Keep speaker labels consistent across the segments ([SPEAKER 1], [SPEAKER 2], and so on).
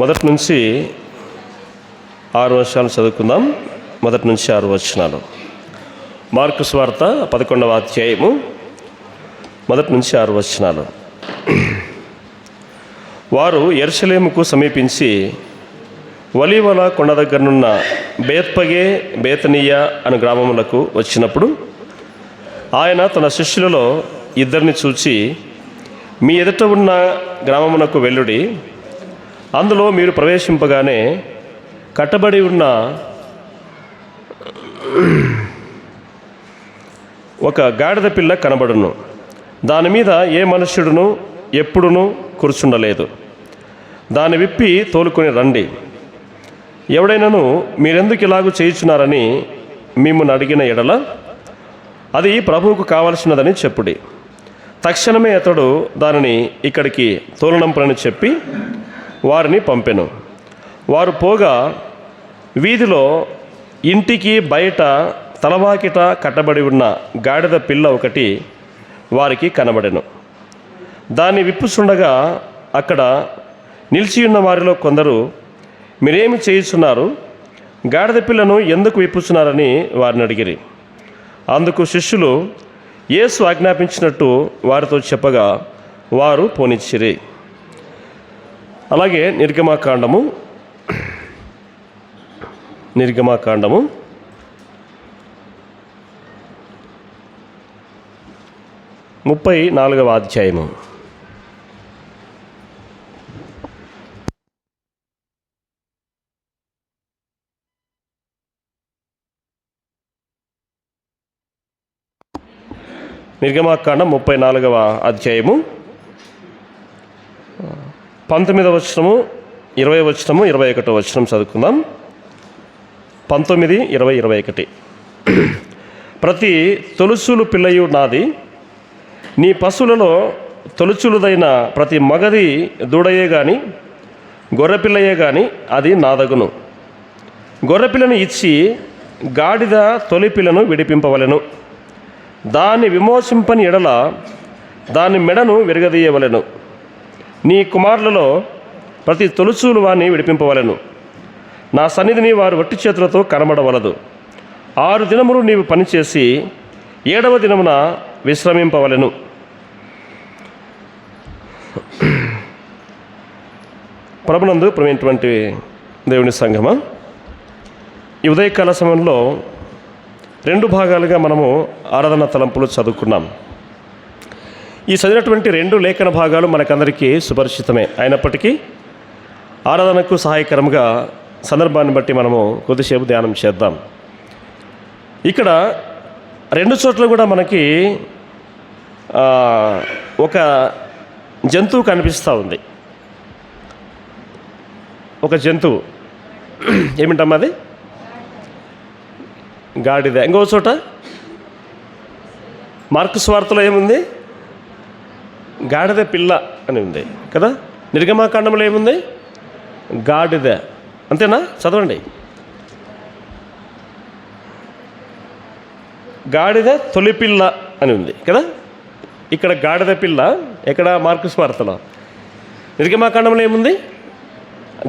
[SPEAKER 1] మొదటి నుంచి 6 వచనాలు చదువుకుందాం. మొదటి నుంచి 6 వచనాలు. మార్కు సువార్త 11వ అధ్యాయము మొదటి నుంచి 6 వచనాలు. వారు యెరూషలేముకు సమీపించి ఒలీవల కొండ దగ్గరనున్న బేత్పగే బేతనీయ అను గ్రామములకు వచ్చినప్పుడు ఆయన తన శిష్యులలో 2 చూచి, మీ ఎదుట ఉన్న గ్రామమునకు వెళ్ళుడి, అందులో మీరు ప్రవేశింపగానే కట్టబడి ఉన్న ఒక గాడిద పిల్ల కనబడును. దాని మీద ఏ మనుష్యుడును ఎప్పుడునూ కూర్చుండలేదు. దాన్ని విప్పి తోలుకొని రండి. ఎవడైనాను మీరెందుకు ఇలాగూ చేయుచున్నారని మిమ్మల్ని అడిగిన ఎడల అది ప్రభువుకు కావలసినదని చెప్పుడి. తక్షణమే అతడు దానిని ఇక్కడికి తోలనంపని చెప్పి వారిని పంపెను. వారు పోగా వీధిలో ఇంటికి బయట తలవాకిట కట్టబడి ఉన్న గాడిద పిల్ల ఒకటి వారికి కనబడెను. దాన్ని విప్పుచుండగా అక్కడ నిలిచి ఉన్న వారిలో కొందరు, మీరేమి చేయుచున్నారు? గాడిద పిల్లను ఎందుకు విప్పుచున్నారని వారిని అడిగిరి. అందుకు శిష్యులు యేసు ఆజ్ఞాపించినట్టు వారితో చెప్పగా వారు పోనిచ్చిరి. అలాగే నిర్గమాకాండము 34వ అధ్యాయము. నిర్గమాకాండం 34వ అధ్యాయము 19వ వచనము, 20వ వచనము, 21వ వచనం చదువుకుందాం. 19, 20, 21. ప్రతి తొలుచులు పిల్లయు నాది, నీ పశువులలో తొలుచులుదైన ప్రతి మగది దూడయే గాని గొర్రెపిల్లయే గాని అది నాదగును. గొర్రెపిల్లను ఇచ్చి గాడిద తొలి పిల్లను విడిపింపవలెను. దాన్ని విమోచింపని ఎడల దాని మెడను విరగదీయవలెను. నీ కుమారులలో ప్రతి తొలుచూలు వారిని విడిపింపవలెను. నా సన్నిధిని వారు వట్టి చేతులతో కనబడవలదు. 6 దినములు నీవు పనిచేసి 7వ దినమున విశ్రమింపవలెను. ప్రభునందు ప్రియమైనటువంటి దేవుని సంఘమా, ఈ ఉదయకాల సమయంలో 2 భాగాలుగా మనము ఆరాధన తలంపులు చదువుకున్నాం. ఈ చదివినటువంటి 2 లేఖన భాగాలు మనకందరికీ సుపరిచితమే. అయినప్పటికీ ఆరాధనకు సహాయకరంగా సందర్భాన్ని బట్టి మనము కొద్దిసేపు ధ్యానం చేద్దాం. ఇక్కడ 2 చోట్ల కూడా మనకి ఒక జంతువు కనిపిస్తూ ఉంది. ఒక జంతువు ఏమిటమ్మా అది? గాడిద. ఇంకో చోట మార్కు సువార్తలో ఏముంది? గాడిద పిల్ల అని ఉంది కదా. నిర్గమాకాండంలో ఏముంది? గాడిద. అంతేనా? చదవండి. గాడిద తొలి పిల్ల అని ఉంది కదా. ఇక్కడ గాడిద పిల్ల, ఎక్కడ? మార్కు సువార్తలో. నిర్గమాకాండంలో ఏముంది?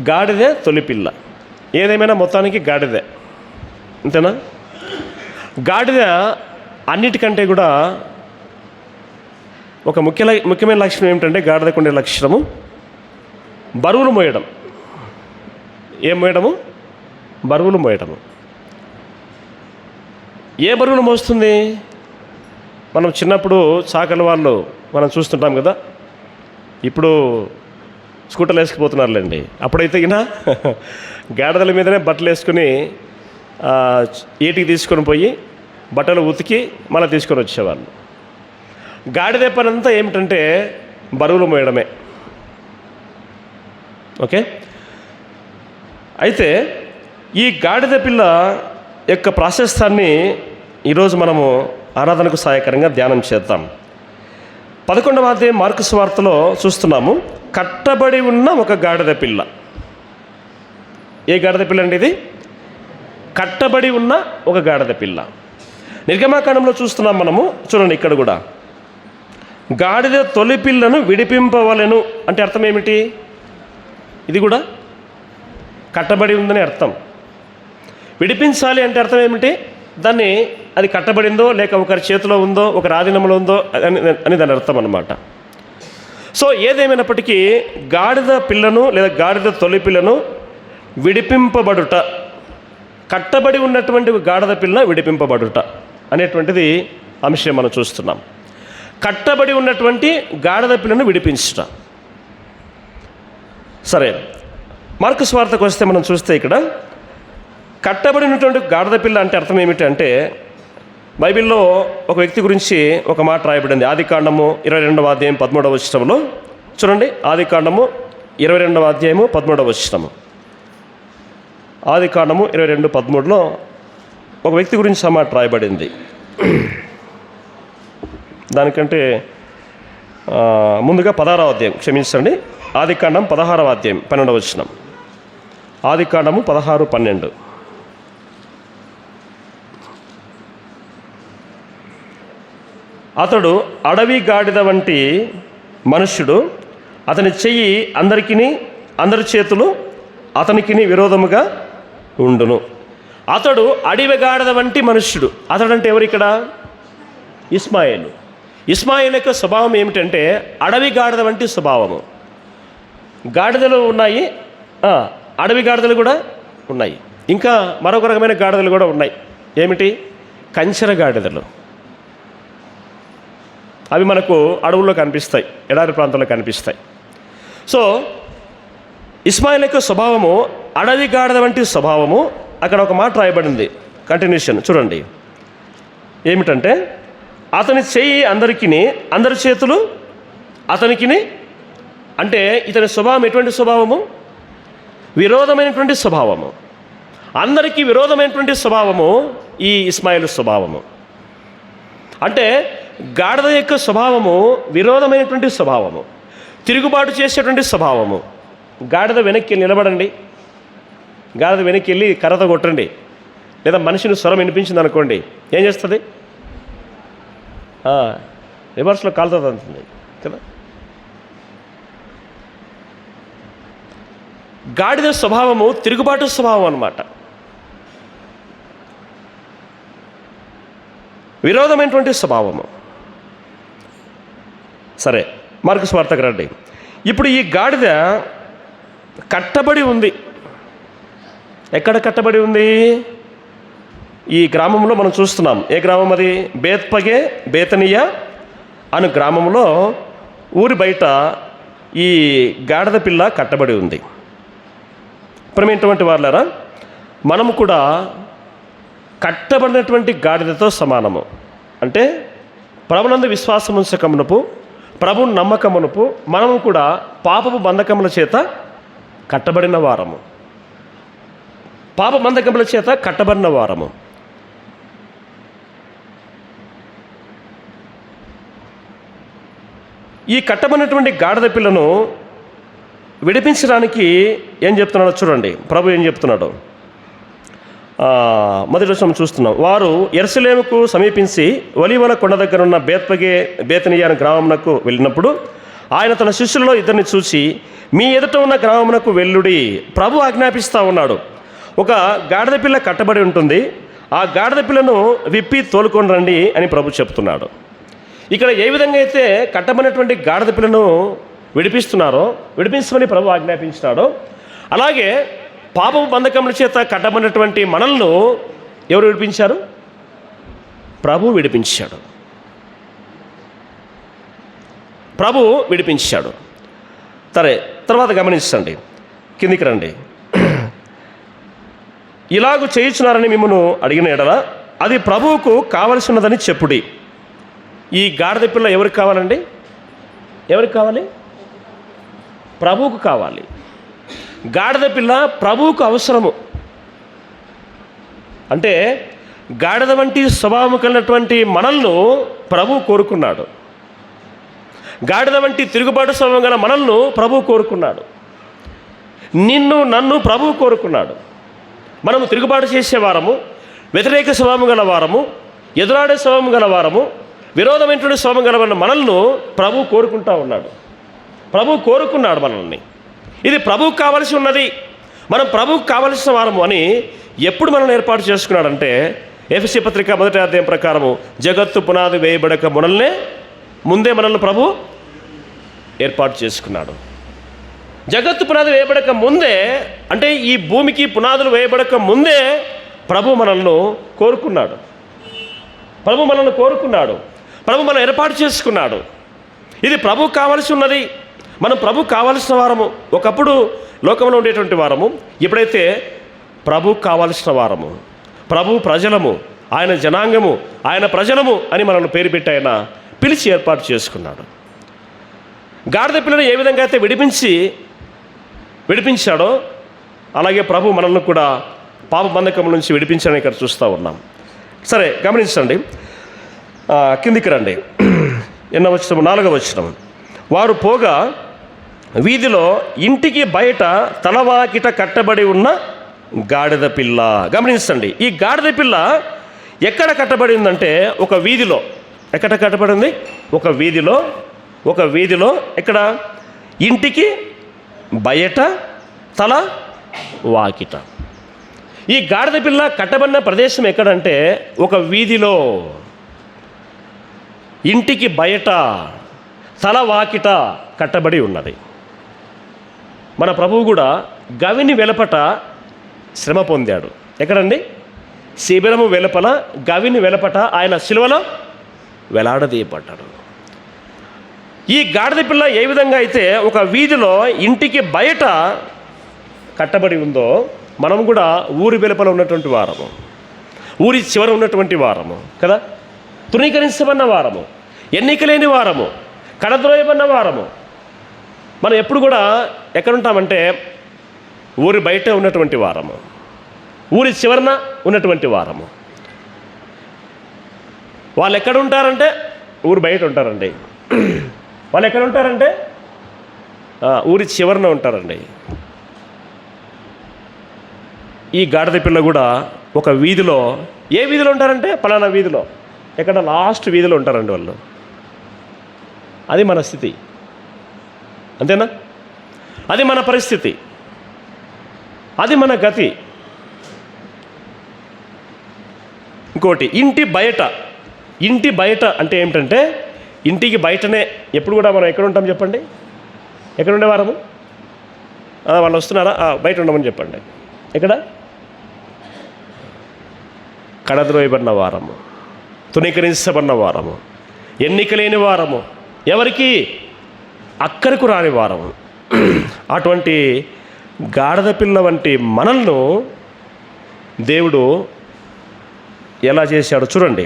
[SPEAKER 1] గాడిద తొలి పిల్ల. ఏదేమైనా మొత్తానికి గాడిద. అంతేనా? గాడిద అన్నిటికంటే కూడా ఒక ముఖ్యమైన లక్షణం ఏమిటంటే, గాడిదకు ఉండే లక్షణము బరువులు మోయడం. ఏం మోయడము? బరువులు మోయడము. ఏ బరువులు మోస్తుంది? మనం చిన్నప్పుడు చాకలి వాళ్ళు మనం చూస్తుంటాం కదా. ఇప్పుడు స్కూటర్లు వేసుకుపోతున్నారులేండి. అప్పుడైతే ఈయన గాడిదల మీదనే బట్టలు వేసుకుని ఏటికి తీసుకొని పోయి బట్టలు ఉతికి మళ్ళీ తీసుకొని వచ్చేవాళ్ళు. గాడిద పని అంతా ఏమిటంటే బరువులు మోయడమే. ఓకే. అయితే ఈ గాడిద పిల్ల యొక్క ప్రాశస్తాన్ని ఈరోజు మనము ఆరాధనకు సహాయకరంగా ధ్యానం చేద్దాం. 11వ అధ్యాయం మార్కు సువార్తలో చూస్తున్నాము, కట్టబడి ఉన్న ఒక గాడిద పిల్ల. ఏ గాడిద పిల్ల అండి ఇది? కట్టబడి ఉన్న ఒక గాడిద పిల్ల. నిర్గమాకాండంలో చూస్తున్నాం మనము. చూడండి, ఇక్కడ కూడా గాడిద తొలి పిల్లను విడిపింపవలెను అంటే అర్థం ఏమిటి? ఇది కూడా కట్టబడి ఉందని అర్థం. విడిపించాలి అంటే అర్థం ఏమిటి? దాన్ని అది కట్టబడిందో లేక ఒకరి చేతిలో ఉందో ఒకరి ఆధీనంలో ఉందో అని దాని అర్థం అన్నమాట. సో ఏదేమైనప్పటికీ గాడిద పిల్లను లేదా గాడిద తొలి పిల్లను విడిపింపబడుట, కట్టబడి ఉన్నటువంటి గాడిద పిల్ల విడిపింపబడుట అనేటువంటిది అంశం మనం చూస్తున్నాం. కట్టబడి ఉన్నటువంటి గాడిద పిల్లను విడిపించుట. సరే, మార్కు సువార్తకు వస్తే మనం చూస్తే ఇక్కడ కట్టబడినటువంటి గాడిద పిల్ల అంటే అర్థం ఏమిటి అంటే, బైబిల్లో ఒక వ్యక్తి గురించి ఒక మాట రాయబడింది. ఆదికాండము 22వ అధ్యాయం 13వ వచనంలో చూడండి. ఆదికాండము 22వ అధ్యాయము 13వ వచనము. ఆదికాండము 22:13లో ఒక వ్యక్తి గురించి ఆ మాట రాయబడింది. దానికంటే ముందుగా 16వ అధ్యాయం, క్షమించండి, ఆదికాండం 16వ అధ్యాయం 12వ వచనం. ఆదికాండము 16:12. అతడు అడవి గాడిద వంటి మనుష్యుడు, అతని చెయ్యి అందరి చేతులు అతనికి విరోధముగా ఉండును. అతడు అడవి గాడిద వంటి మనుష్యుడు. అతడు అంటే ఎవరు ఇక్కడ? ఇస్మాయేలు. ఇస్మాయేల్ యొక్క స్వభావం ఏమిటంటే అడవి గాడిద వంటి స్వభావము. గాడిదలు ఉన్నాయి, అడవి గాడిదలు కూడా ఉన్నాయి. ఇంకా మరొక రకమైన గాడిదలు కూడా ఉన్నాయి. ఏమిటి? కంచెర గాడిదలు. అవి మనకు అడవుల్లో కనిపిస్తాయి, ఎడారి ప్రాంతంలో కనిపిస్తాయి. సో ఇస్మాయిల్ యొక్క స్వభావము అడవి గాడిద వంటి స్వభావము. అక్కడ ఒక మాట రాయబడింది, కంటిన్యూషన్ చూడండి. ఏమిటంటే అతని చెయ్యి అందరి చేతులు అతనికి. అంటే ఇతని స్వభావం ఎటువంటి స్వభావము? విరోధమైనటువంటి స్వభావము. అందరికీ విరోధమైనటువంటి స్వభావము ఈ ఇస్మాయిల్ స్వభావము. అంటే గాడిద యొక్క స్వభావము విరోధమైనటువంటి స్వభావము, తిరుగుబాటు చేసేటువంటి స్వభావము. గాడిద వెనక్కి నిలబడండి, గాడిద వెనక్కి వెళ్ళి కర్రతో కొట్టండి, లేదా మనిషిని స్వరం వినిపించింది అనుకోండి, ఏం చేస్తుంది? రివర్స్లో కాలుతో అంటుంది కదా. గాడిద స్వభావము తిరుగుబాటు స్వభావం అన్నమాట, విరోధమైనటువంటి స్వభావము. సరే, మార్కు సువార్తకు రండి. ఇప్పుడు ఈ గాడిద కట్టబడి ఉంది. ఎక్కడ కట్టబడి ఉంది? ఈ గ్రామంలో మనం చూస్తున్నాం. ఏ గ్రామం అది? బేత్పగే బేతనియా అను గ్రామంలో ఊరి బయట ఈ గాడిద పిల్ల కట్టబడి ఉంది. ప్రేమైనటువంటి వారులారా, మనము కూడా కట్టబడినటువంటి గాడిదతో సమానము. అంటే ప్రభునందు విశ్వాసం ఉంచకమునపు, ప్రభు నమ్మకమునపు మనము కూడా పాపపు బంధకముల చేత కట్టబడిన వారము. పాప బంధకముల చేత కట్టబడిన వారము. ఈ కట్టబడినటువంటి గాడిద పిల్లను విడిపించడానికి ఏం చెప్తున్నాడో చూడండి. ప్రభు ఏం చెప్తున్నాడు? మొదటి వచనం చూస్తున్నాం. వారు యెరూషలేముకు సమీపించి ఒలీవల కొండ దగ్గర ఉన్న బేత్పగే బేతనియా అనే గ్రామమునకు వెళ్ళినప్పుడు ఆయన తన శిష్యులలో ఇద్దరిని చూసి, మీ ఎదుట ఉన్న గ్రామమునకు వెళ్ళుడి, ప్రభు ఆజ్ఞాపిస్తూ ఉన్నాడు. ఒక గాడిద పిల్ల కట్టబడి ఉంటుంది, ఆ గాడిద పిల్లను విప్పి తోలుకొని రండి అని ప్రభు చెప్తున్నాడు. ఇక్కడ ఏ విధంగా అయితే కట్టబడినటువంటి గాడిద పిల్లను విడిపించమని ప్రభు ఆజ్ఞాపించినాడో, అలాగే పాపపు బంధకముల చేత కట్టబడినటువంటి మనల్ని ఎవరు విడిపించారు? ప్రభు విడిపించాడు. ప్రభు విడిపించాడు. సరే, తర్వాత గమనించండి, కిందికి రండి. ఇలాగూ చేయుచున్నారని మిమ్మల్ని అడిగిన ఎడల అది ప్రభువుకు కావలసి ఉన్నదని చెప్పుడి. ఈ గాడిద పిల్ల ఎవరికి కావాలండి? ఎవరికి కావాలి? ప్రభువుకు కావాలి. గాడిద పిల్ల ప్రభువుకు అవసరము. అంటే గాడిద వంటి స్వభావం కలిగినటువంటి మనల్ని ప్రభువు కోరుకున్నాడు. గాడిద వంటి తిరుగుబాటు స్వభావం గల మనల్ని ప్రభువు కోరుకున్నాడు. నన్ను ప్రభువు కోరుకున్నాడు. మనము తిరుగుబాటు చేసేవారము, వ్యతిరేక స్వభావం గల వారము, ఎదురాడే స్వభావం గల వారము, విరోధమైనటువంటి స్వభావం గల మనల్ని ప్రభువు కోరుకుంటా ఉన్నాడు. ప్రభువు కోరుకున్నాడు మనల్ని. ఇది ప్రభువుకు కావలసి ఉన్నది. మనం ప్రభువుకు కావలసిన వారము అని ఎప్పుడు మనల్ని ఏర్పాటు చేసుకున్నాడంటే ఎఫెసీ పత్రిక 1వ అధ్యాయం ప్రకారము జగత్తు పునాది వేయబడక ముందే మనల్ని ప్రభు ఏర్పాటు చేసుకున్నాడు. జగత్తు పునాది వేయబడక ముందే, అంటే ఈ భూమికి పునాదులు వేయబడక ముందే ప్రభు మనల్ని కోరుకున్నాడు. ప్రభు మనల్ని కోరుకున్నాడు. ప్రభు మనం ఏర్పాటు చేసుకున్నాడు. ఇది ప్రభు కావలసి ఉన్నది. మనం ప్రభు కావలసిన వారము. ఒకప్పుడు లోకంలో ఉండేటువంటి వారము, ఇప్పుడైతే ప్రభు కావలసిన వారము, ప్రభు ప్రజలము, ఆయన జనాంగము, ఆయన ప్రజలము అని మనల్ని పేరు పెట్టి ఆయన పిలిచి ఏర్పాటు చేసుకున్నాడు. గాడిద పిల్లను ఏ విధంగా అయితే విడిపించాడో అలాగే ప్రభు మనల్ని కూడా పాప బంధకం నుంచి విడిపించాలని ఇక్కడ చూస్తూ ఉన్నాం. సరే, గమనించండి, కిందికి రండి. ఎన్నో వచనం, 4వ వచనం. వారు పోగా వీధిలో ఇంటికి బయట తలవాకిట కట్టబడి ఉన్న గాడిద పిల్ల. గమనించండి, ఈ గాడిద పిల్ల ఎక్కడ కట్టబడి ఉందంటే ఒక వీధిలో. ఎక్కడ కట్టబడింది? ఒక వీధిలో ఎక్కడ? ఇంటికి బయట తల వాకిట. ఈ గాడిద పిల్ల కట్టబడిన ప్రదేశం ఎక్కడంటే ఒక వీధిలో, ఇంటికి బయట తల వాకిట కట్టబడి ఉన్నది. మన ప్రభువు కూడా గవిని వెలపట శ్రమ పొందాడు. ఎక్కడండి? శిబిరము వెలుపల, గవిని వెలపట ఆయన శిలువలో వేలాడదీయబడ్డాడు. ఈ గాడిద పిల్ల ఏ విధంగా అయితే ఒక వీధిలో ఇంటికి బయట కట్టబడి ఉందో, మనం కూడా ఊరి వెలుపల ఉన్నటువంటి వారము, ఊరి చివర ఉన్నటువంటి వారము కదా, తృణీకరించబడిన వారము, ఎన్నిక లేని వారము, కడద్రోయబడిన వారము. మనం ఎప్పుడు కూడా ఎక్కడుంటామంటే ఊరి బయట ఉన్నటువంటి వారము, ఊరి చివరన ఉన్నటువంటి వారము. వాళ్ళు ఎక్కడ ఉంటారంటే ఊరు బయట ఉంటారండి. వాళ్ళు ఎక్కడ ఉంటారంటే ఊరి చివరన ఉంటారండి. ఈ గాడిద పిల్ల కూడా ఒక వీధిలో, ఏ వీధిలో ఉంటారంటే పలానా వీధిలో, ఎక్కడ లాస్ట్ వీధిలో ఉంటారండి వాళ్ళు. అది మన స్థితి, అంతేనా? అది మన పరిస్థితి, అది మన గతి. ఇంకోటి, ఇంటి బయట అంటే ఏమిటంటే ఇంటికి బయటనే. ఎప్పుడు కూడా మనం ఎక్కడ ఉంటాం చెప్పండి? ఎక్కడ ఉండేవారము? వాళ్ళు వస్తున్నారా? బయట ఉండమని చెప్పండి. ఎక్కడ? కడద్రోయబడిన వారము, తునీకరించబడిన వారము, ఎన్నిక లేని వారము, ఎవరికి అక్కరకు రాని వారము. అటువంటి గాడిద పిల్ల వంటి మనల్ని దేవుడు ఎలా చేశాడు చూడండి.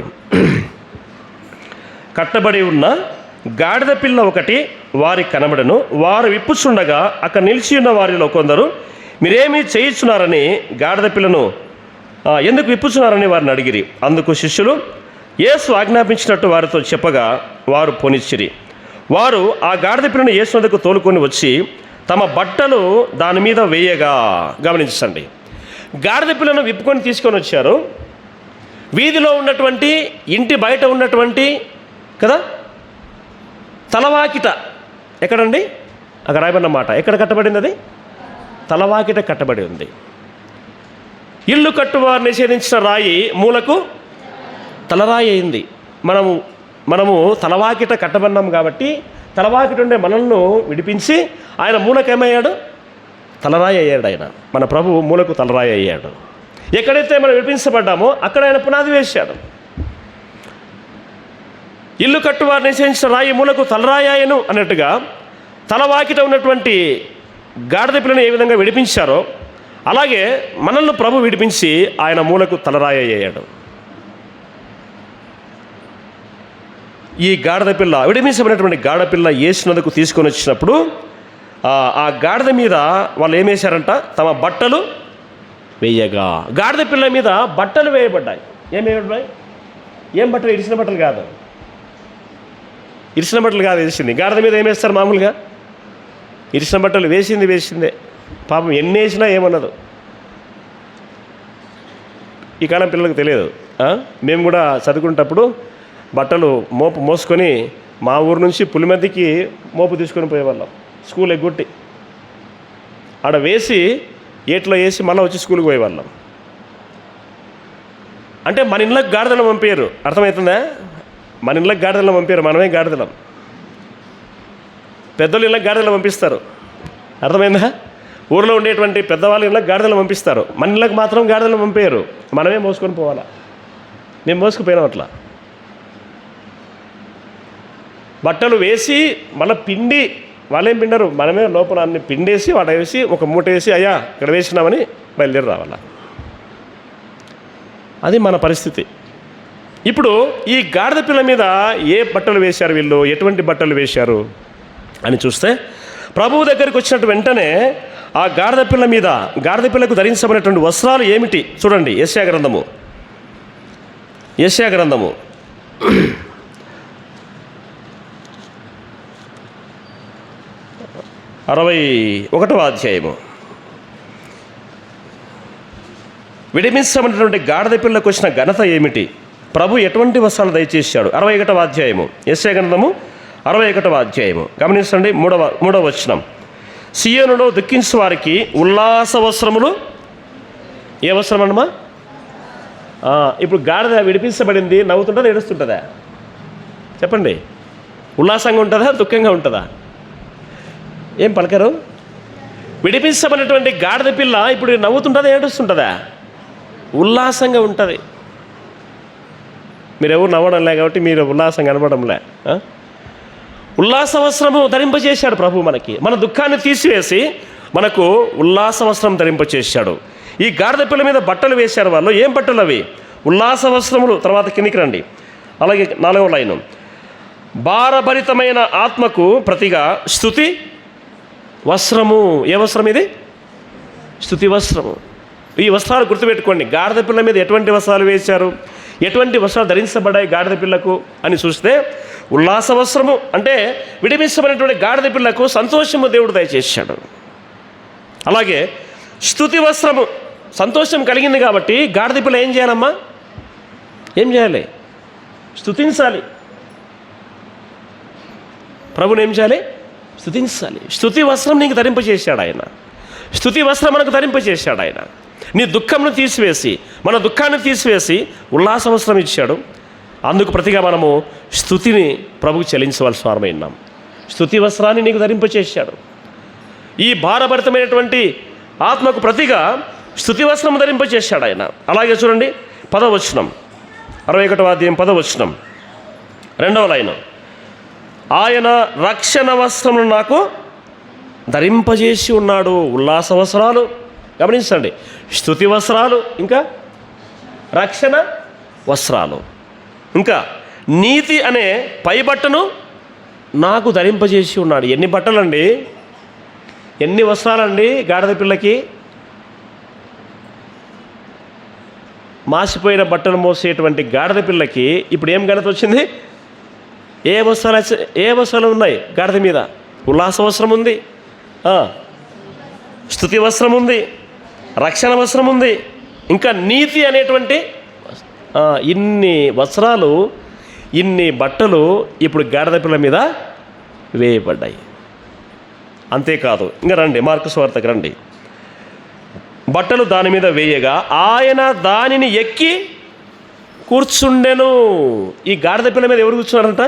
[SPEAKER 1] కట్టబడి ఉన్న గాడిద పిల్ల ఒకటి వారి కనబడను. వారు విప్పుచుండగా అక్కడ నిలిచి ఉన్న వారిలో కొందరు, మీరేమీ చేయించున్నారని గాడిద పిల్లను ఎందుకు విప్పుచున్నారని వారిని అడిగిరి. అందుకు శిష్యులు యేసు ఆజ్ఞాపించినట్టు వారితో చెప్పగా వారు పోనిచ్చిరి. వారు ఆ గాడిద పిల్లను యేసు వద్దకు తోలుకొని వచ్చి తమ బట్టలు దాని మీద వేయగా. గమనించండి, గాడిద పిల్లను విప్పుకొని తీసుకొని వచ్చారు. వీధిలో ఉన్నటువంటి, ఇంటి బయట ఉన్నటువంటి కదా తలవాకిట ఎక్కడండి? అక్కడ రాయబడిన మాట ఎక్కడ కట్టబడింది? అది తలవాకిట కట్టబడి ఉంది. ఇల్లు కట్టువారు నిషేధించిన రాయి మూలకు తలరాయి అయింది. మనము తలవాకిట కట్టబడినాం కాబట్టి తలవాకిట ఉండే మనల్ని విడిపించి ఆయన మూలకేమయ్యాడు? తలరాయి అయ్యాడు. ఆయన మన ప్రభు మూలకు తలరాయి అయ్యాడు. ఎక్కడైతే మనం విడిపించబడ్డామో అక్కడ ఆయన పునాది వేశాడు. ఇల్లు కట్టువారు నిషేధించిన రాయి మూలకు తలరాయాయను అన్నట్టుగా తలవాకిట ఉన్నటువంటి గాడిద పిల్లను ఏ విధంగా విడిపించారో అలాగే మనల్ని ప్రభు విడిపించి ఆయన మూలకు తలరాయి అయ్యాడు. ఈ గాడిద పిల్ల, విడిపించబడినటువంటి గాడిద పిల్ల యేసునందుకు తీసుకొని వచ్చినప్పుడు ఆ గాడిద మీద వాళ్ళు ఏం వేశారంట? తమ బట్టలు వేయగా. గాడిద పిల్ల మీద బట్టలు వేయబడ్డాయి. ఏం వేయబడ్డాయి? ఏం బట్టలు? ఇరిసిన బట్టలు కాదు, ఇరిసిన బట్టలు కాదు వేసింది. గాడిద మీద ఏం వేస్తారు మామూలుగా? ఇరిసిన బట్టలు వేసిందే. పాపం ఎన్ని వేసినా ఏమన్నదు. ఈ కాలం పిల్లలకు తెలియదు. మేము కూడా చదువుకునేటప్పుడు బట్టలు మోసుకొని మా ఊరు నుంచి పులిమద్దికి మోపు తీసుకొని పోయేవాళ్ళం. స్కూల్ ఎగ్గొట్టి ఆడ వేసి ఏట్లో వేసి మళ్ళీ వచ్చి స్కూల్కి పోయేవాళ్ళం. అంటే మన ఇళ్ళకి గాడిదలను పంపారు, అర్థమవుతుందా? మన ఇళ్ళకి గాడిదలను పంపారు, మనమే గాడిదలం. పెద్దలు ఇళ్ళకి గాడిదలు పంపిస్తారు, అర్థమైందా? ఊరిలో ఉండేటువంటి పెద్దవాళ్ళ ఇళ్ళకి గాడిదలు పంపిస్తారు, మన ఇళ్ళకి మాత్రం గాడిదలు పంపారు, మనమే మోసుకొని పోవాలా. మేము మోసుకుపోయినాం అట్లా. బట్టలు వేసి మళ్ళీ పిండి, వాళ్ళేం పిండరు, మనమే లోపల అన్ని పిండేసి వాట వేసి ఒక మూట వేసి అయ్యా ఇక్కడ వేసినామని బయలుదేరి రావాలా. అది మన పరిస్థితి. ఇప్పుడు ఈ గాడిద పిల్ల మీద ఏ బట్టలు వేశారు వీళ్ళు, ఎటువంటి బట్టలు వేశారు అని చూస్తే, ప్రభువు దగ్గరికి వచ్చినట్టు వెంటనే ఆ గాడిద పిల్ల మీద, గాడిద పిల్లకు ధరించబడినటువంటి వస్త్రాలు ఏమిటి చూడండి. యెషయా గ్రంథము 61వ అధ్యాయము. విడిపించబడినటువంటి గాడిద పిల్లకు వచ్చిన ఘనత ఏమిటి, ప్రభు ఎటువంటి వస్త్రాలు దయచేశాడు. 61వ అధ్యాయము, యెషయా గ్రంథము 61వ అధ్యాయము. గమనించండి, మూడవ వచనం. సియోనులో దుఃఖించు వారికి ఉల్లాస వస్త్రములు. ఏ వస్త్రం అన్నమా? ఇప్పుడు గాడిద విడిపించబడింది, నవ్వుతుంటుందా ఏడుస్తుంటుందా చెప్పండి? ఉల్లాసంగా ఉంటుందా దుఃఖంగా ఉంటుందా? ఏం పలకరు? విడిపించబడినటువంటి గాడిద పిల్ల ఇప్పుడు నవ్వుతుంటుందా ఏడుస్తుంటుందా? ఉల్లాసంగా ఉంటుంది. మీరెవరు నవ్వడంలే కాబట్టి మీరు ఉల్లాసం కనపడంలే. ఉల్లాస వస్త్రము ధరింపచేశాడు ప్రభు మనకి. మన దుఃఖాన్ని తీసివేసి మనకు ఉల్లాస వస్త్రం ధరింపచేశాడు. ఈ గాడిద పిల్ల మీద బట్టలు వేశారు వాళ్ళు. ఏం బట్టలు అవి? ఉల్లాస వస్త్రములు. తర్వాత కిందికి రండి. అలాగే 4వ లైను. భారభరితమైన ఆత్మకు ప్రతిగా స్తుతి వస్త్రము. ఏ వస్త్రం ఇది? స్తుతి వస్త్రము. ఈ వస్త్రాలు గుర్తుపెట్టుకోండి. గాడిద పిల్ల మీద ఎటువంటి వస్త్రాలు వేశారు, ఎటువంటి వస్త్రాలు ధరించబడ్డాయి గాడిద పిల్లకు అని చూస్తే, ఉల్లాస వస్త్రము అంటే విడిపించబడినటువంటి గాడిద పిల్లకు సంతోషము దేవుడు దయచేశాడు. అలాగే స్తుతి వస్త్రము, సంతోషం కలిగింది కాబట్టి గాడిద పిల్ల ఏం చేయాలమ్మా? ఏం చేయాలి? స్తుతించాలి. ప్రభుని ఏం చేయాలి? స్తుతించాలి. స్తుతి వస్త్రం నీకు ధరింపచేశాడు ఆయన. స్తుతి వస్త్రం మనకు ధరింపచేశాడు ఆయన. నీ దుఃఖంను తీసివేసి, మన దుఃఖాన్ని తీసివేసి ఉల్లాస వస్త్రం ఇచ్చాడు. అందుకు ప్రతిగా మనము స్తుతిని ప్రభుకు చెల్లించవలసి వారమై ఉన్నాం. స్తుతి వస్త్రాన్ని నీకు ధరింపచేశాడు. ఈ భారభరితమైనటువంటి ఆత్మకు ప్రతిగా స్తుతి వస్త్రం ధరింపచేశాడు ఆయన. అలాగే చూడండి 10వ వచనం, 61వ అధ్యాయం 10వ వచనం, 2వ లైను. ఆయన రక్షణ వస్త్రమును నాకు ధరింపజేసి ఉన్నాడు. ఉల్లాస వస్త్రాలు గమనించండి, స్తుతి వస్త్రాలు, ఇంకా రక్షణ వస్త్రాలు, ఇంకా నీతి అనే పై బట్టను నాకు ధరింపజేసి ఉన్నాడు. ఎన్ని బట్టలండి, ఎన్ని వస్త్రాలండి గాడిద పిల్లకి? మాసిపోయిన బట్టలు మోసేటువంటి గాడిద పిల్లకి ఇప్పుడు ఏం ఘనత వచ్చింది? ఏ వస్త్రాలు ఉన్నాయి గాడిద మీద? ఉల్లాస వస్త్రం ఉంది, స్తుతి వస్త్రం ఉంది, రక్షణ వస్త్రం ఉంది, ఇంకా నీతి అనేటువంటి ఇన్ని వస్త్రాలు, ఇన్ని బట్టలు ఇప్పుడు గాడిద పిల్ల మీద వేయబడ్డాయి. అంతేకాదు, ఇంకా రండి మార్కు సువార్తకు రండి. బట్టలు దాని మీద వేయగా ఆయన దానిని ఎక్కి కూర్చుండెను. ఈ గాడిద పిల్ల మీద ఎవరు కూర్చున్నారంట?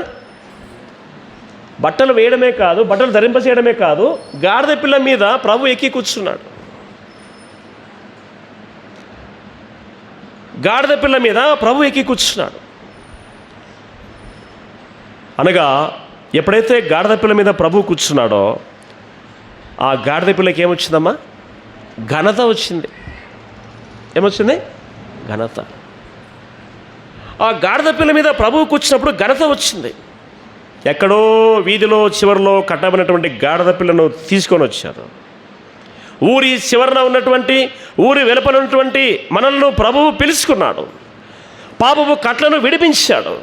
[SPEAKER 1] బట్టలు వేయడమే కాదు, బట్టలు ధరింపచేయడమే కాదు, గాడిద పిల్ల మీద ప్రభు ఎక్కి కూర్చున్నాడు. గాడిద పిల్ల మీద ప్రభు ఎక్కి కూర్చున్నాడు అనగా, ఎప్పుడైతే గాడిద పిల్ల మీద ప్రభు కూర్చున్నాడో ఆ గాడిద పిల్లకి ఏమొచ్చిందమ్మా? ఘనత వచ్చింది. ఏమొచ్చింది? ఘనత. ఆ గాడిద పిల్ల మీద ప్రభువు కూర్చున్నప్పుడు ఘనత వచ్చింది. ఎక్కడో వీధిలో చివరిలో కట్టబడినటువంటి గాడిద పిల్లను తీసుకొని వచ్చారు. ఊరి చివరన ఉన్నటువంటి, ఊరి వెలుపల ఉన్నటువంటి మనల్ని ప్రభువు పిలుచుకున్నాడు. పాపపు కట్లను విడిపించాడు.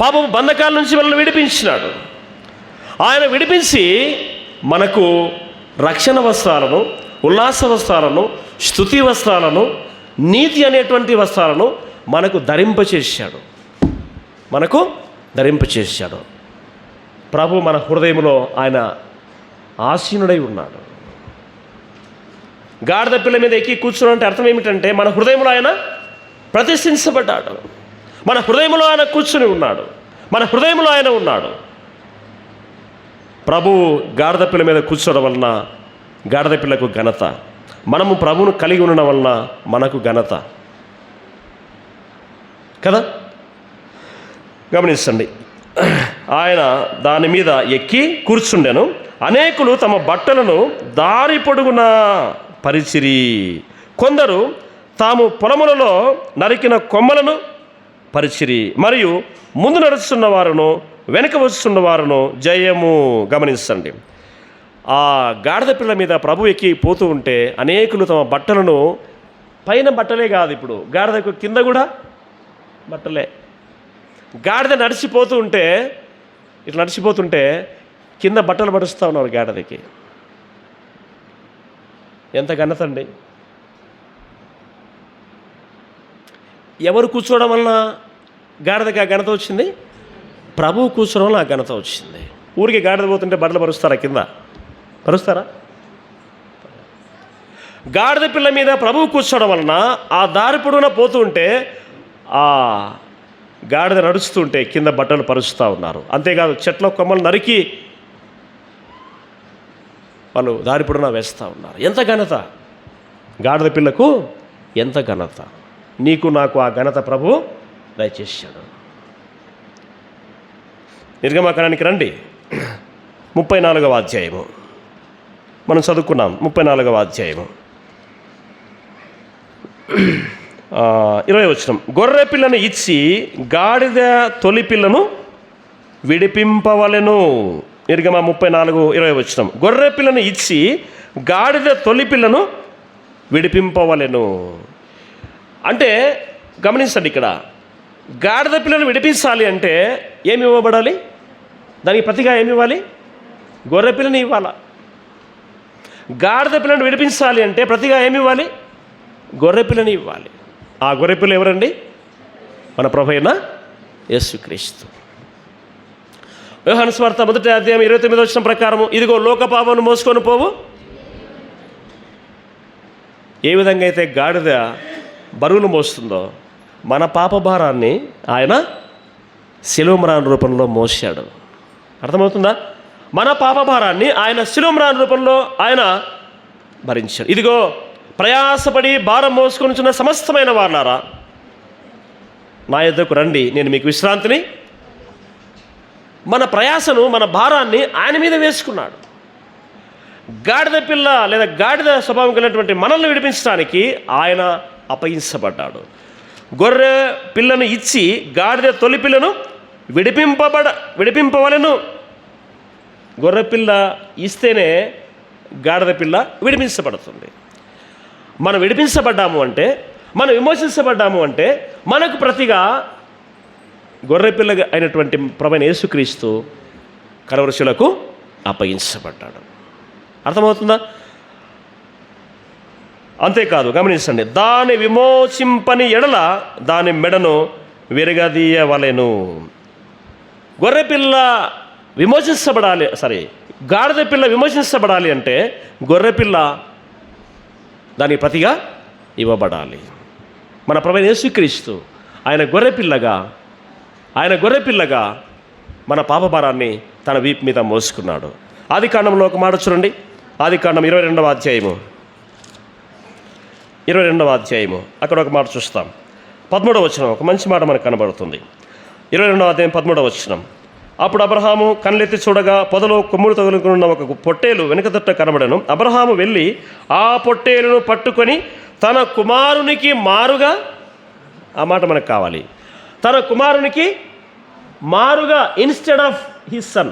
[SPEAKER 1] పాపపు బంధకాల నుంచి మనల్ని విడిపించినాడు. ఆయన విడిపించి మనకు రక్షణ వస్త్రాలను, ఉల్లాస వస్త్రాలను, స్తుతి వస్త్రాలను, నీతి అనేటువంటి వస్త్రాలను మనకు ధరింపచేశాడు. మనకు ధరింపచేశాడు. ప్రభు మన హృదయంలో ఆయన ఆసీనుడై ఉన్నాడు. గాడిద పిల్ల మీద ఎక్కి కూర్చున్నాడు అంటే అర్థం ఏమిటంటే మన హృదయంలో ఆయన ప్రతిష్ఠించబడ్డాడు, మన హృదయంలో ఆయన కూర్చుని ఉన్నాడు, మన హృదయంలో ఆయన ఉన్నాడు. ప్రభువు గాడిద పిల్ల మీద కూర్చోవడం వలన గాడిద పిల్లకు ఘనత, మనము ప్రభువును కలిగి ఉండడం వలన మనకు ఘనత కదా. గమనించండి, ఆయన దాని మీద ఎక్కి కూర్చుండెను. అనేకులు తమ బట్టలను దారి పొడుగున పరిచిరి. కొందరు తాము పొలములలో నరికిన కొమ్మలను పరిచిరి. మరియు ముందు నడుస్తున్న వారును వెనక వస్తున్న వారును జయము. గమనించండి, ఆ గాడిద పిల్ల మీద ప్రభు ఎక్కి పోతూ ఉంటే అనేకులు తమ బట్టలను, పైన బట్టలే కాదు, ఇప్పుడు గాడిదకు కింద కూడా బట్టలే. గాడిద నడిచిపోతూ ఉంటే, ఇట్లా నడిచిపోతుంటే కింద బట్టలు పడుస్తూ ఉన్నారు గాడిదకి. ఎంత ఘనత అండి! ఎవరు కూర్చోవడం వలన గాడిదకి ఆ ఘనత వచ్చింది? ప్రభువు కూర్చోవడం వల్ల ఆ ఘనత వచ్చింది. ఊరికి గాడిద పోతుంటే బట్టలు పరుస్తారా? కింద పరుస్తారా? గాడిద పిల్ల మీద ప్రభువు కూర్చోవడం వలన ఆ దారి పొడవునా పోతూ ఉంటే, ఆ గాడిద నడుస్తుంటే కింద బట్టలు పరుస్తూ ఉన్నారు. అంతేకాదు, చెట్ల కొమ్మలు నరికి వాళ్ళు దారి పొడవునా వేస్తూ ఉన్నారు. ఎంత ఘనత! గాడిద పిల్లకు ఎంత ఘనత! నీకు నాకు ఆ ఘనత ప్రభు దయచేశాడు. నిర్గమకాండానికి రండి, 34వ అధ్యాయము మనం చదువుకున్నాం. 34వ అధ్యాయము 20వ వచనం. గొర్రె పిల్లను ఇచ్చి గాడిద తొలి పిల్లను విడిపింపవలెను. నిర్గమ 34:20 వచనం. గొర్రె పిల్లను ఇచ్చి గాడిద తొలి పిల్లను విడిపింపవలెను. అంటే గమనించండి, ఇక్కడ గాడిద పిల్లను విడిపించాలి అంటే ఏమి ఇవ్వబడాలి? దానికి ప్రతిగా ఏమి ఇవ్వాలి? గొర్రె పిల్లని ఇవ్వాలా. గాడిద పిల్లను విడిపించాలి అంటే ప్రతిగా ఏమి ఇవ్వాలి? గొర్రె పిల్లని ఇవ్వాలి. ఆ గొర్రె పిల్ల ఎవరండి? మన ప్రభు అయిన యేసుక్రీస్తు. యోహాను సువార్త 1వ అధ్యాయం 29వ వచనం ప్రకారము, ఇదిగో లోక పాపమును మోసుకొని పోవు. ఏ విధంగా అయితే గాడిద బరువులు మోస్తుందో మన పాప భారాన్ని ఆయన శిలువ మ్రాను రూపంలో మోసాడు. అర్థమవుతుందా? మన పాప భారాన్ని ఆయన శిలువ మ్రాను రూపంలో ఆయన భరించాడు. ఇదిగో ప్రయాసపడి భారం మోసుకొనిచున్న సమస్తమైన వారులారా, నా యొద్దకు రండి, నేను మీకు విశ్రాంతిని. మన ప్రయాసను, మన భారాన్ని ఆయన మీద వేసుకున్నాడు. గాడిద పిల్ల లేదా గాడిద స్వభావం కలిగినటువంటి మనల్ని విడిపించడానికి ఆయన అప్పగించబడ్డాడు. గొర్రె పిల్లను ఇచ్చి గాడిద తొలి పిల్లను విడిపింపవలెను. గొర్రె పిల్ల ఇస్తేనే గాడిద పిల్ల విడిపించబడుతుంది. మనం విడిపించబడ్డాము అంటే, మనం విమోచించబడ్డాము అంటే మనకు ప్రతిగా గొర్రె పిల్ల అయినటువంటి ప్రభువైన యేసుక్రీస్తు కలవరి శిలువకు అప్పగించబడ్డాడు. అర్థమవుతుందా? అంతేకాదు, గమనించండి, దాని విమోచింపని ఎడల దాని మెడను విరగదీయవలెను. గొర్రెపిల్ల విమోచించబడాలి, గాడిద పిల్ల విమోచించబడాలి అంటే గొర్రెపిల్ల దానికి ప్రతిగా ఇవ్వబడాలి. మన ప్రభువైన యేసుక్రీస్తు ఆయన గొర్రెపిల్లగా మన పాపభారాన్ని తన వీపు మీద మోసుకున్నాడు. ఆదికాండంలో ఒక మాట చూడండి. ఆదికాండం 22వ అధ్యాయము 22వ అధ్యాయము అక్కడ ఒక మాట చూస్తాం. 13వ వచనం ఒక మంచి మాట మనకు కనబడుతుంది. 22వ అధ్యాయం 13వ వచనం. అప్పుడు అబ్రహాము కళ్ళెత్తి చూడగా పొదలో కొమ్ములు తగులుకున్న ఒక పొట్టేలు వెనుక తట్ట కనబడను. అబ్రహాము వెళ్ళి ఆ పొట్టేలును పట్టుకొని తన కుమారునికి మారుగా, ఆ మాట మనకు కావాలి, తన కుమారునికి మారుగా, ఇన్స్టెడ్ ఆఫ్ హిస్ సన్,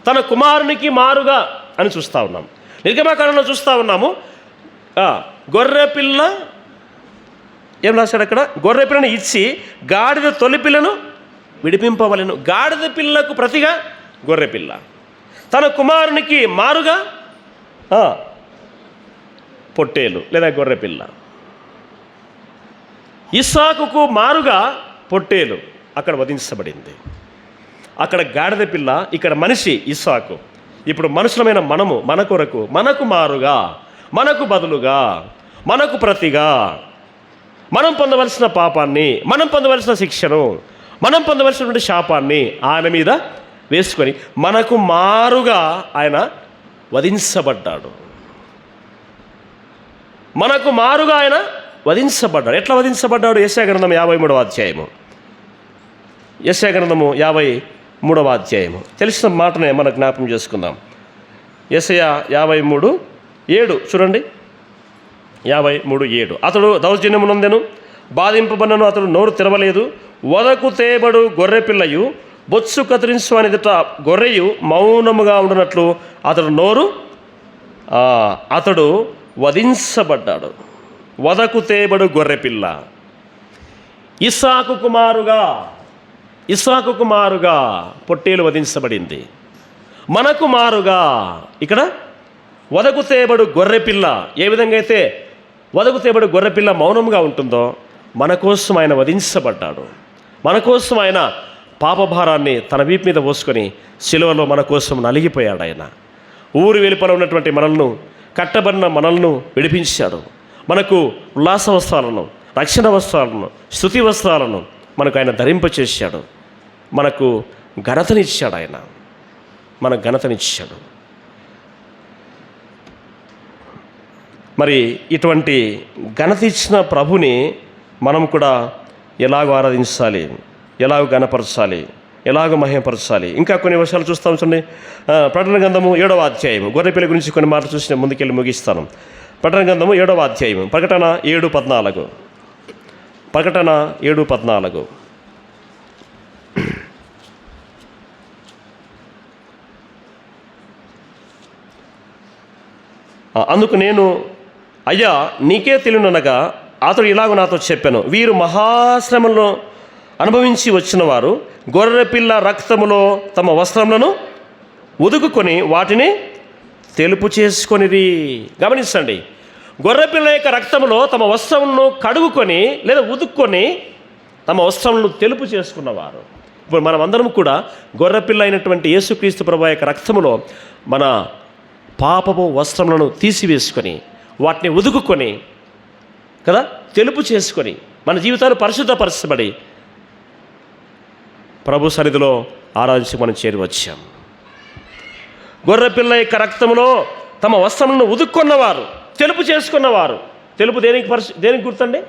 [SPEAKER 1] తన కుమారునికి మారుగా అని చూస్తూ ఉన్నాం. నిర్గమకాండంలో చూస్తూ ఉన్నాము. గొర్రెపిల్ల ఏం రాశాడు అక్కడ? గొర్రెపిల్లను ఇచ్చి గాడిద తొలి పిల్లను విడిపింపవలెను. గాడిద పిల్లకు ప్రతిగా గొర్రెపిల్ల, తన కుమారునికి మారుగా పొట్టేలు లేదా గొర్రెపిల్ల. ఇస్సాకుకు మారుగా పొట్టేలు అక్కడ వధించబడింది. అక్కడ గాడిద పిల్ల, ఇక్కడ మనిషి ఇస్సాకు. ఇప్పుడు మనుషులమైన మనము మన కొరకు, మనకు మారుగా మనకు బదులుగా, మనకు ప్రతిగా మనం పొందవలసిన పాపాన్ని, మనం పొందవలసిన శిక్షను, మనం పొందవలసినటువంటి శాపాన్ని ఆయన మీద వేసుకొని మనకు మారుగా ఆయన వధించబడ్డాడు. మనకు మారుగా ఆయన వధించబడ్డాడు. ఎట్లా వధించబడ్డాడు? యెషయా గ్రంథం 53వ అధ్యాయము. యెషయా గ్రంథము 53వ అధ్యాయము. తెలిసిన మాటనే మనం జ్ఞాపకం చేసుకుందాం. యెషయా 53:7 చూడండి. 53:7. అతడు దౌర్జన్యమునందెను, బాధింపబడినను అతడు నోరు తెరవలేదు. వదకు తేబడు గొర్రెపిల్లయు బొత్సు కత్తిరించు అని ఎదుట గొర్రెయు మౌనముగా ఉండునట్లు అతడు వధించబడ్డాడు. వదకు తేబడు గొర్రెపిల్ల. ఇస్సాకు కుమారుగా పొట్టేలు వధించబడింది. మనకు మారుగా ఇక్కడ వదకు తేబడు గొర్రెపిల్ల. ఏ విధంగా అయితే వదకు తేబడు గొర్రెపిల్ల మౌనంగా ఉంటుందో మన కోసం ఆయన వధించబడ్డాడు. మన కోసం ఆయన పాపభారాన్ని తన వీపు మీద పోసుకొని శిలువలో మన కోసం నలిగిపోయాడు. ఆయన ఊరు వెలుపల ఉన్నటువంటి మనల్ని, కట్టబడిన మనల్ని విడిపించాడు. మనకు ఉల్లాస వస్త్రాలను, రక్షణ వస్త్రాలను, స్తుతి వస్త్రాలను మనకు ఆయన ధరింపచేశాడు. మనకు ఘనతనిచ్చాడు. ఆయన మనకు ఘనతనిచ్చాడు. మరి ఇటువంటి ఘనత ఇచ్చిన ప్రభుని మనం కూడా ఎలాగో ఆరాధించాలి, ఎలాగో ఘనపరచాలి, ఎలాగో మహిమపరచాలి. ఇంకా కొన్ని విషయాలు చూస్తాం. చూడండి, ప్రకటన గ్రంథము 7వ అధ్యాయము. గొర్రెపిల్ల గురించి కొన్ని మాటలు చూసి ముందుకెళ్ళి ముగిస్తాను. ప్రకటన గ్రంథము 7వ అధ్యాయము. ప్రకటన 7:14. ప్రకటన 7:14. అందుకు నేను, అయ్యా నీకే తెలియననగా అతడు ఇలాగ నాతో చెప్పాను, వీరు మహాశ్రమలను అనుభవించి వచ్చిన వారు గొర్రెపిల్ల రక్తములో తమ వస్త్రములను ఉదుకుకొని వాటిని తెలుపు చేసుకొనిరి. గమనించండి, గొర్రెపిల్ల యొక్క రక్తములో తమ వస్త్రములను కడుగుకొని లేదా ఉదుక్కొని తమ వస్త్రములను తెలుపు చేసుకున్నవారు. ఇప్పుడు మనం అందరం కూడా గొర్రెపిల్ల అయినటువంటి యేసుక్రీస్తు ప్రభువు యొక్క రక్తములో మన పాపపు వస్త్రములను తీసివేసుకొని వాటిని ఉదుకుకొని కదా తెలుపు చేసుకొని మన జీవితాలు పరిశుద్ధపరచబడి ప్రభు సన్నిధిలో ఆరాధించి మనం చేరువచ్చాం. గొర్రెపిల్ల యొక్క రక్తములో తమ వస్త్రములను ఉదుక్కున్నవారు, తెలుపు చేసుకున్నవారు. తెలుపు దేనికి గుర్తండి?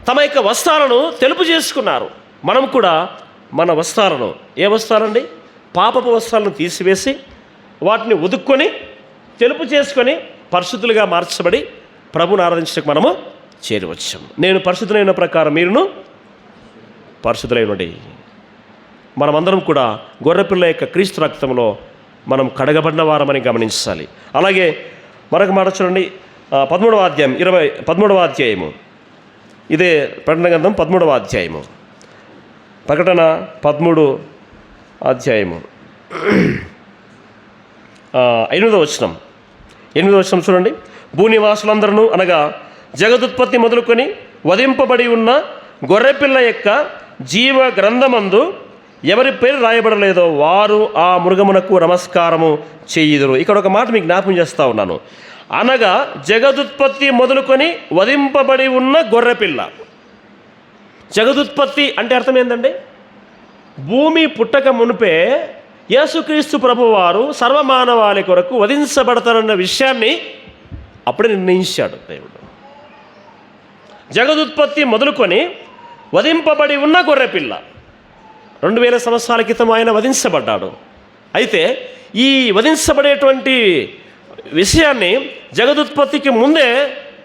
[SPEAKER 1] తమ యొక్క వస్త్రాలను తెలుపు చేసుకున్నారు. మనం కూడా మన వస్త్రాలను, ఏ వస్త్రాలండి? పాపపు వస్త్రాలను తీసివేసి వాటిని ఉదుక్కొని తెలుపు చేసుకొని పరిశుద్ధులుగా మార్చబడి ప్రభుని ఆరాధించడానికి మనము చేరువచ్చాం. నేను పరిశుద్ధులైన ప్రకారం మీరును పరిశుద్ధులైనడి. మనమందరం కూడా గొర్రెపిల్ల యొక్క క్రీస్తు రక్తంలో మనం కడగబడిన వారమని గమనించాలి. అలాగే మరొక మాట చూడండి, 13వ అధ్యాయము. ఇదే ప్రకటన గ్రంథం 13వ అధ్యాయము. ప్రకటన 13 అధ్యాయము 8వ వచనం చూడండి. భూనివాసులందరూ అనగా జగదుత్పత్తి మొదలుకొని వధింపబడి ఉన్న గొర్రెపిల్ల యొక్క జీవ గ్రంథమందు ఎవరి పేరు రాయబడలేదో వారు ఆ మృగమునకు నమస్కారము చేయుదురు. ఇక్కడ ఒక మాట మీకు జ్ఞాపకం చేస్తూ ఉన్నాను. అనగా జగదుత్పత్తి మొదలుకొని వధింపబడి ఉన్న గొర్రెపిల్ల. జగదుత్పత్తి అంటే అర్థం ఏంటండి? భూమి పుట్టక మునిపే యేసుక్రీస్తు ప్రభువారు సర్వమానవాళి కొరకు వధించబడతారన్న విషయాన్ని అప్పుడే నిర్ణయించాడు దేవుడు. జగదుత్పత్తి మొదలుకొని వధింపబడి ఉన్న గొర్రెపిల్ల 2000 సంవత్సరాల క్రితం ఆయన వధించబడ్డాడు. అయితే ఈ వధించబడేటువంటి విషయాన్ని జగదుత్పత్తికి ముందే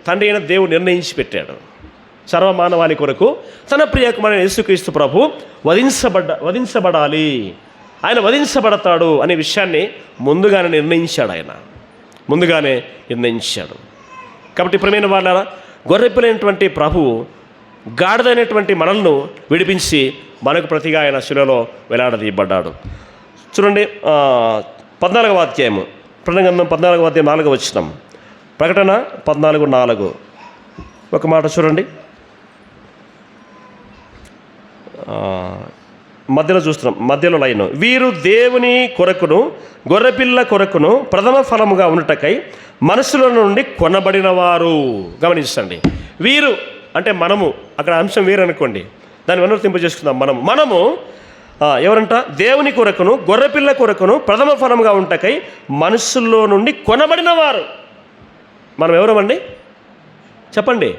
[SPEAKER 1] తండ్రి అయిన దేవుడు నిర్ణయించి పెట్టాడు. సర్వమానవాళి కొరకు తన ప్రియకుమారైన యేసుక్రీస్తు ప్రభు వధించబడాలి, ఆయన వధించబడతాడు అనే విషయాన్ని ముందుగానే నిర్ణయించాడు. కాబట్టి ప్రియమైన వాళ్ళ గొర్రెపిల్లైనటువంటి ప్రభువు గాడిదైనటువంటి మనల్ని విడిపించి మనకు ప్రతిగా ఆయన శిలువలో వేలాడదీయబడ్డాడు. చూడండి, 14వ అధ్యాయము. ప్రకటన గ్రంథం 14వ అధ్యాయం 4వ వచనం. ప్రకటన 14:4. ఒక మాట చూడండి. మధ్యలో చూస్తున్నాం, మధ్యలో లైన్. వీరు దేవుని కొరకును గొర్రెపిల్ల కొరకును ప్రథమ ఫలముగా ఉన్నటకై మనుషుల నుండి కొనబడిన వారు. గమనించండి, వీరు అంటే మనము, అక్కడ అంశం వీరు అనుకోండి, దాన్ని అనువర్తింపజేసుకుందాం. మనము ఎవరంట? దేవుని కొరకును గొర్రెపిల్ల కొరకును ప్రథమ ఫలముగా ఉంటకై మనుషుల్లో నుండి కొనబడిన వారు. మనం ఎవరమండి చెప్పండి?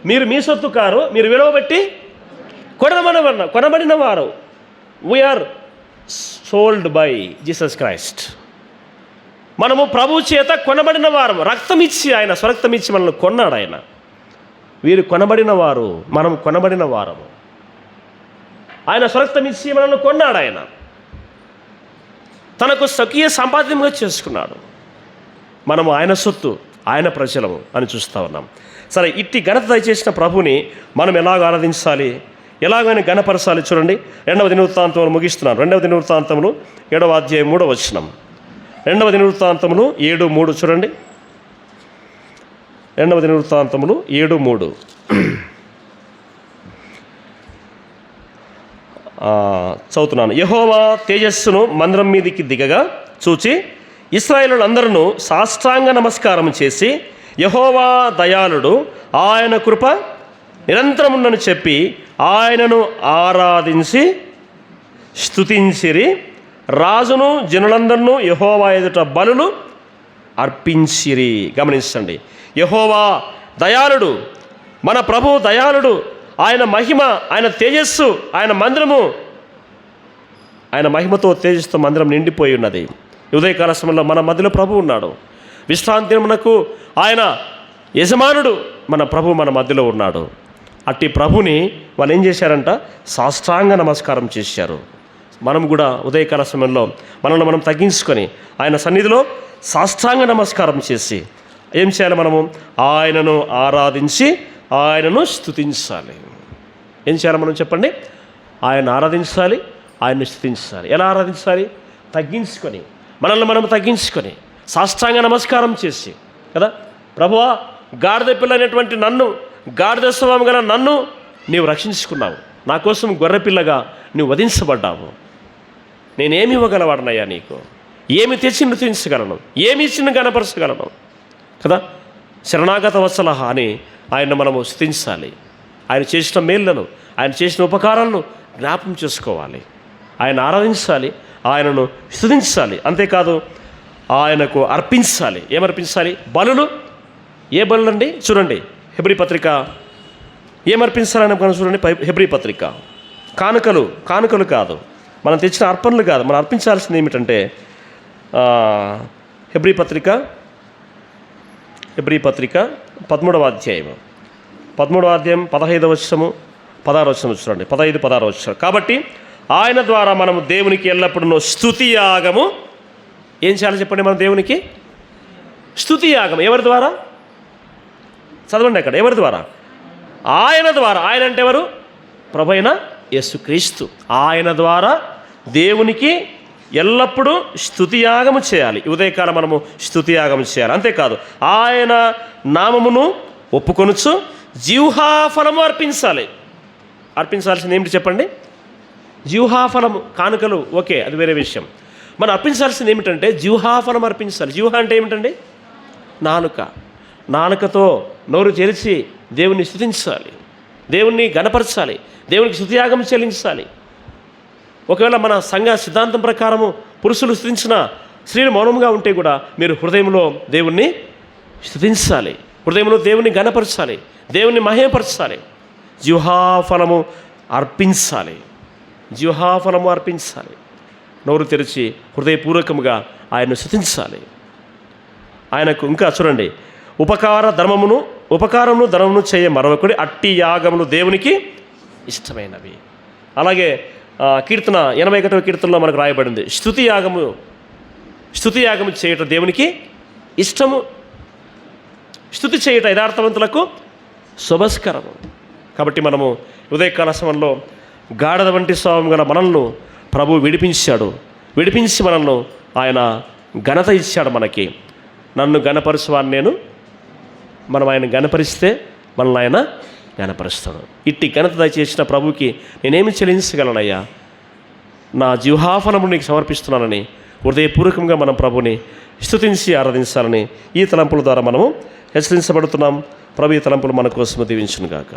[SPEAKER 1] మీరు మీ సొత్తు కారు, మీరు విలువ పెట్టి కొనబడిన వారు. We are sold by Jesus Christ. మనము ప్రభు చేత కొనబడిన వారు. రక్తం ఇచ్చి, ఆయన స్వరక్తం ఇచ్చి మనల్ని కొన్నాడు ఆయన. వీరు కొనబడిన వారు, మనం కొనబడిన వారము. ఆయన స్వరక్తం ఇచ్చి మనల్ని కొన్నాడు. ఆయన తనకు స్వకీయ సంపాద్యంగా చేసుకున్నాడు. మనము ఆయన సొత్తు, ఆయన ప్రజలము అని చూస్తూ ఉన్నాం. సరే, ఇట్టి ఘనత దయచేసిన ప్రభుని మనం ఎలాగ ఆరాధించాలి, ఎలాగైనా ఘనపరచాలి? చూడండి, 2వ దినవృత్తాంతములు ముగిస్తున్నాను. 2వ దినవృత్తాంతములు 7వ అధ్యాయం 3వ వచనం. 2వ దినవృత్తాంతములు 7:3 చూడండి. 2వ దినవృత్తాంతములు 7:3 చదువుతున్నాను. యెహోవా తేజస్సును మందిరం మీదికి దిగగా చూచి ఇశ్రాయేలులందరూ సాష్టాంగ నమస్కారం చేసి, యెహోవా దయాళుడు, ఆయన కృప నిరంతరముండని చెప్పి ఆయనను ఆరాధించి స్తుతించిరి. రాజును జనులందరినూ యెహోవా ఎదుట బలులు అర్పించిరి. గమనించండి, యెహోవా దయాళుడు, మన ప్రభు దయాళుడు. ఆయన మహిమ, ఆయన తేజస్సు, ఆయన మందిరము, ఆయన మహిమతో తేజస్సుతో మందిరం నిండిపోయి ఉన్నది. ఉదయకాల సమయంలో మన మధ్యలో ప్రభు ఉన్నాడు. విశ్రాంతి దినమునకు ఆయన యజమానుడు, మన ప్రభు మన మధ్యలో ఉన్నాడు. అట్టి ప్రభుని వాళ్ళు ఏం చేశారంట? సాష్టాంగ నమస్కారం చేశారు. మనం కూడా ఉదయకాల సమయంలో మనల్ని మనం తగ్గించుకొని ఆయన సన్నిధిలో సాష్టాంగ నమస్కారం చేసి ఏం చేయాలి? మనము ఆయనను ఆరాధించి ఆయనను స్తుతించాలి. ఏం చేయాలి మనం చెప్పండి? ఆయన ఆరాధించాలి, ఆయన్ని స్తుతించాలి. ఎలా ఆరాధించాలి? తగ్గించుకొని, మనల్ని మనం తగ్గించుకొని సాష్టాంగ నమస్కారం చేసి కదా. ప్రభువా, గాడిద పిల్ల అనేటువంటి నన్ను, గాడిద స్వభావం గల నన్ను నీవు రక్షించుకున్నావు. నా కోసం గొర్రెపిల్లగా నువ్వు వధించబడ్డావు. నేనేమి ఇవ్వగలవాడనయ్యా నీకు? ఏమి తెచ్చి నృతించగలను? ఏమి ఇచ్చి గణపరచగలను కదా. శరణాగత వత్సలహ అని ఆయన మనము స్తుతించాలి. ఆయన చేసిన మేళ్లను, ఆయన చేసిన ఉపకారాలను జ్ఞాపకం చేసుకోవాలి. ఆయన ఆరాధించాలి, ఆయనను స్తుతించాలి. అంతేకాదు, ఆయనకు అర్పించాలి. ఏమర్పించాలి? బలులు. ఏ బలులు అండి? చూడండి, హెబ్రీ పత్రిక ఏమర్పించాలని మనం చూడండి. హెబ్రీ పత్రిక కానుకలు కాదు, మనం తెచ్చిన అర్పణలు కాదు. మనం అర్పించాల్సింది ఏమిటంటే హెబ్రీ పత్రిక 13వ అధ్యాయం 15వ వచనము 16వ వచనం చూడండి. 15, 16వ వచనం. కాబట్టి ఆయన ద్వారా మనము దేవునికి ఎల్లప్పుడూ స్తుతి యాగము ఏం చేయాలి చెప్పండి? మనం దేవునికి స్తుతి యాగం ఎవరి ద్వారా? చదవండి అక్కడ. ఎవరి ద్వారా? ఆయన ద్వారా. ఆయన అంటే ఎవరు? ప్రభువైన యేసుక్రీస్తు. ఆయన ద్వారా దేవునికి ఎల్లప్పుడూ స్తుతియాగము చేయాలి. ఉదయకాలం మనము స్తుతియాగము చేయాలి. అంతేకాదు, ఆయన నామమును ఒప్పుకొనుచు జిహ్వాఫలము అర్పించాలి. అర్పించాల్సింది ఏమిటి చెప్పండి? జిహ్వాఫలము. కానుకలు ఓకే, అది వేరే విషయం. మనం అర్పించాల్సింది ఏమిటంటే జిహ్వాఫలం అర్పించాలి. జిహ్వ అంటే ఏమిటండి? నాలుకతో నోరు తెరిచి దేవుణ్ణి స్తుతించాలి, దేవుణ్ణి గణపరచాలి, దేవునికి స్తుతియాగం చెల్లించాలి. ఒకవేళ మన సంఘ సిద్ధాంతం ప్రకారము పురుషులు స్తుతించిన స్త్రీలు మౌనంగా ఉంటే కూడా మీరు హృదయంలో దేవుణ్ణి స్తుతించాలి, హృదయంలో దేవుని గణపరచాలి, దేవుని మహిమపరచాలి. జిహ్వాఫలము అర్పించాలి. నోరు తెరిచి హృదయపూర్వకముగా ఆయన్ను స్తుతించాలి. ఆయనకు ఇంకా చూడండి, ఉపకారమును ధర్మమును చేయ మరొకటి అట్టి యాగములు దేవునికి ఇష్టమైనవి. అలాగే కీర్తన 81వ కీర్తనలో మనకు రాయబడింది, స్తుతి యాగము చేయటం దేవునికి ఇష్టము. స్తుతి చేయట యథార్థవంతులకు శుభస్కరము. కాబట్టి మనము ఉదయకాల సమయంలో గాఢద వంటి స్వభావం గల మనల్ని ప్రభు విడిపించి మనల్ని ఆయన ఘనత ఇచ్చాడు మనకి. నన్ను ఘనపరచువాన్ని మనం ఆయన ఘనపరిస్తే మనల్ని ఆయన ఘనపరుస్తాడు. ఇట్టి ఘనత దయచేసిన ప్రభుకి నేనేమి చెల్లించగలనయ్యా? నా జీవహాఫలము నీకు సమర్పిస్తున్నానని హృదయపూర్వకంగా మనం ప్రభుని స్తుతించి ఆరాధించాలని ఈ తలంపుల ద్వారా మనము హెచ్చరించబడుతున్నాం. ప్రభు ఈ తలంపులు మన కోసం దీవించును గాక.